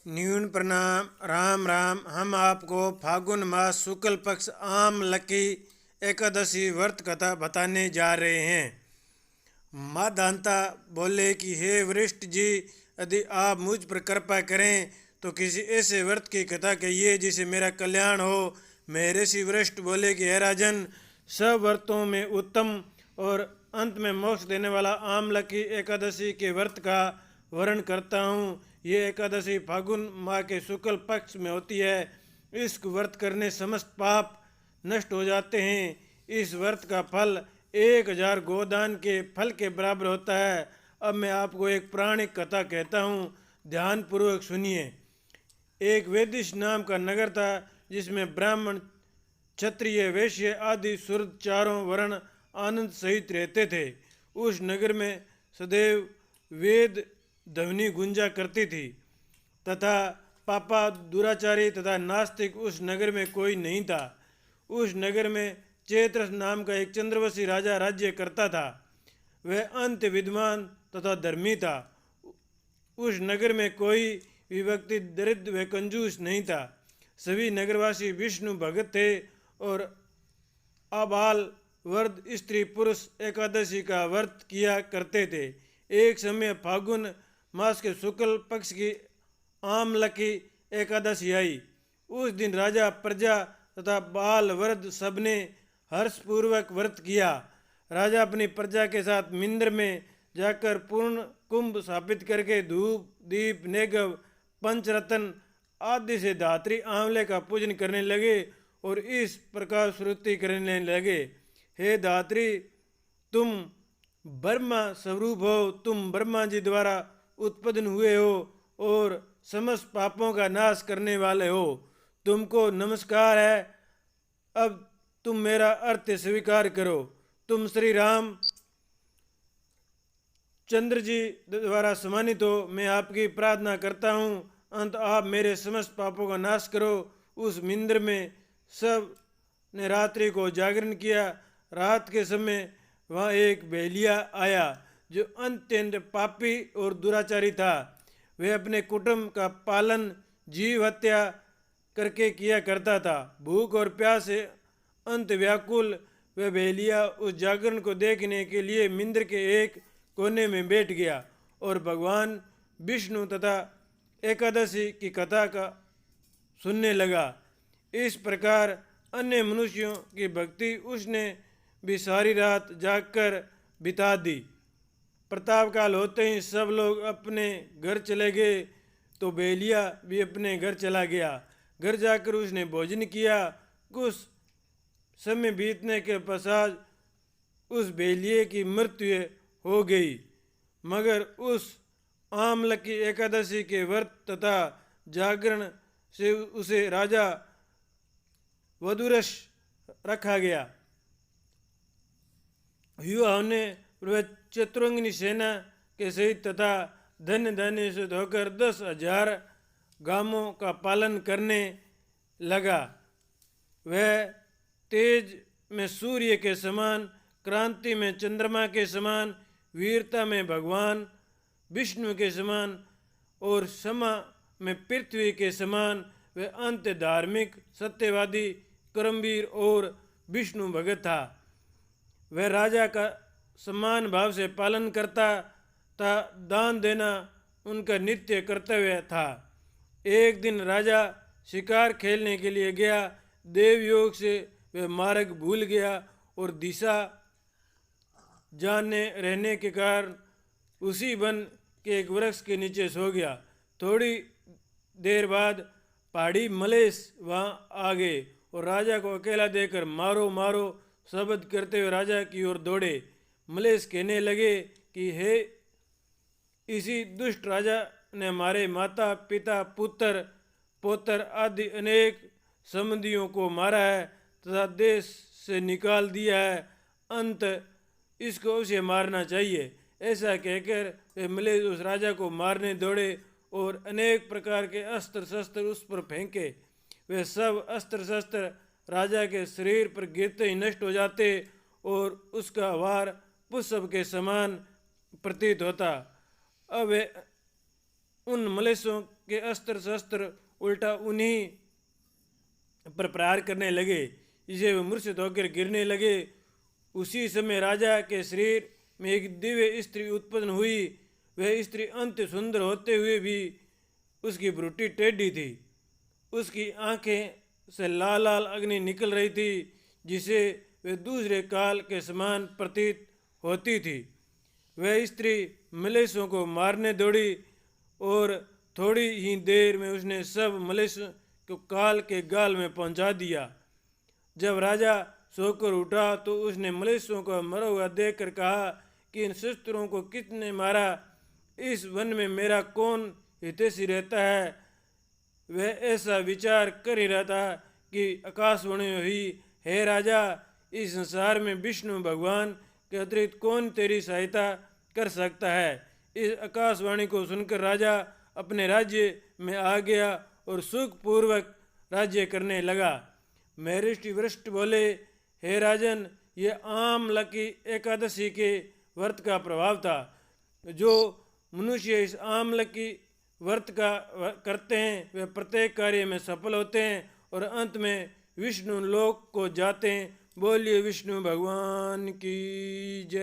न्यून प्रणाम। राम राम। हम आपको फागुन मास शुक्ल पक्ष आम लकी एकादशी व्रत कथा बताने जा रहे हैं। माँ दांता बोले कि हे वरिष्ठ जी, यदि आप मुझ पर कृपा करें तो किसी ऐसे व्रत की कथा कहिए जिससे मेरा कल्याण हो। महर्षि वरिष्ठ बोले कि हे राजन, सब व्रतों में उत्तम और अंत में मोक्ष देने वाला आमलकी एकादशी के व्रत का वर्णन करता हूँ। ये एकादशी फागुन माह के शुक्ल पक्ष में होती है। इस व्रत करने समस्त पाप नष्ट हो जाते हैं। इस व्रत का फल 1000 गोदान के फल के बराबर होता है। अब मैं आपको एक पौराणिक कथा कहता हूँ, ध्यानपूर्वक सुनिए। एक वेदिश नाम का नगर था जिसमें ब्राह्मण, क्षत्रिय, वैश्य आदि शूद्र चारों वर्ण आनंद सहित रहते थे। उस नगर में सदैव वेद ध्वनि गुंजा करती थी तथा पापा, दुराचारी तथा नास्तिक उस नगर में कोई नहीं था। उस नगर में चैत्र नाम का एक चंद्रवशी राजा राज्य करता था। वह अंत विद्वान तथा धर्मी था। उस नगर में कोई भी व्यक्ति दरिद्र व कंजूस नहीं था। सभी नगरवासी विष्णु भगत थे और आबाल वर्द स्त्री पुरुष एकादशी का व्रत किया करते थे। एक समय फागुन मास के शुक्ल पक्ष की आमलकी एकादशी आई। उस दिन राजा, प्रजा तथा बाल वृद्ध सबने हर्षपूर्वक व्रत किया। राजा अपनी प्रजा के साथ मिंद्र में जाकर पूर्ण कुंभ स्थापित करके धूप, दीप, नेगव, पंचरत्न आदि से धात्री आंवले का पूजन करने लगे और इस प्रकार श्रुति करने लगे। हे धात्री, तुम ब्रह्मा स्वरूप हो। तुम ब्रह्मा जी द्वारा उत्पन्न हुए हो और समस्त पापों का नाश करने वाले हो। तुमको नमस्कार है। अब तुम मेरा अर्थ स्वीकार करो। तुम श्री राम चंद्र जी द्वारा सम्मानित हो। मैं आपकी प्रार्थना करता हूँ, अंत आप मेरे समस्त पापों का नाश करो। उस मिंद्र में सब ने रात्रि को जागरण किया। रात के समय वहाँ एक भेलिया आया जो अत्यंत पापी और दुराचारी था। वह अपने कुटुंब का पालन जीव हत्या करके किया करता था। भूख और प्यास से अंत व्याकुल वह भेलिया उस जागरण को देखने के लिए मिंद्र के एक कोने में बैठ गया और भगवान विष्णु तथा एकादशी की कथा का सुनने लगा। इस प्रकार अन्य मनुष्यों की भक्ति उसने भी सारी रात जागकर बिता दी। प्रतापकाल होते ही सब लोग अपने घर चले गए तो बेलिया भी अपने घर चला गया। घर जाकर उसने भोजन किया। कुछ समय बीतने के पश्चात उस बेलिए की मृत्यु हो गई। मगर उस आमलकी एकादशी के व्रत तथा जागरण से उसे राजा वधुरश रखा गया। युवाओं ने चतुरंगिनी सेना के सहित तथा धन्य धान्य से धोकर 10,000 गांवों का पालन करने लगा। वह तेज में सूर्य के समान, क्रांति में चंद्रमा के समान, वीरता में भगवान विष्णु के समान और क्षमा में पृथ्वी के समान वह अंत धार्मिक, सत्यवादी, कर्मवीर और विष्णु भगत था। वह राजा का समान भाव से पालन करता था। दान देना उनका नित्य कर्तव्य था। एक दिन राजा शिकार खेलने के लिए गया। देवयोग से वह मार्ग भूल गया और दिशा जानने रहने के कारण उसी वन के एक वृक्ष के नीचे सो गया। थोड़ी देर बाद पहाड़ी मलेश वहाँ आ गए और राजा को अकेला देखकर मारो मारो शब्द करते हुए राजा की ओर दौड़े। मलेश कहने लगे कि हे, इसी दुष्ट राजा ने हमारे माता, पिता, पुत्र, पौत्र आदि अनेक संबंधियों को मारा है तथा देश से निकाल दिया है। अंत इसको उसे मारना चाहिए। ऐसा कहकर वे मलेश उस राजा को मारने दौड़े और अनेक प्रकार के अस्त्र शस्त्र उस पर फेंके। वे सब अस्त्र शस्त्र राजा के शरीर पर गिरते ही नष्ट हो जाते और उसका वार पुष्प के समान प्रतीत होता। अब वे उन मलेच्छों के अस्त्र शस्त्र उल्टा उन्हीं पर प्रहार करने लगे, जिसे वे मूर्छित होकर गिरने लगे। उसी समय राजा के शरीर में एक दिव्य स्त्री उत्पन्न हुई। वह स्त्री अत्यंत सुंदर होते हुए भी उसकी भ्रुटी टेढ़ी थी। उसकी आंखें से लाल लाल अग्नि निकल रही थी, जिसे वे दूसरे काल के समान प्रतीत होती थी। वह स्त्री मलेच्छों को मारने दौड़ी और थोड़ी ही देर में उसने सब मलेच्छ को काल के गाल में पहुंचा दिया। जब राजा सोकर उठा तो उसने मलेच्छों को मरा हुआ देखकर कहा कि इन शस्त्रों को किसने मारा? इस वन में मेरा कौन हितैषी रहता है? वह ऐसा विचार कर ही रहा था कि आकाशवाणी हुई, हे राजा, इस संसार में विष्णु भगवान के अतिरिक्त कौन तेरी सहायता कर सकता है? इस आकाशवाणी को सुनकर राजा अपने राज्य में आ गया और सुखपूर्वक राज्य करने लगा। महर्षि वशिष्ठ बोले, हे राजन, ये आमलकी एकादशी के व्रत का प्रभाव था। जो मनुष्य इस आमलकी व्रत का करते हैं वे प्रत्येक कार्य में सफल होते हैं और अंत में विष्णु लोक को जाते हैं। बोलिए विष्णु भगवान की जय।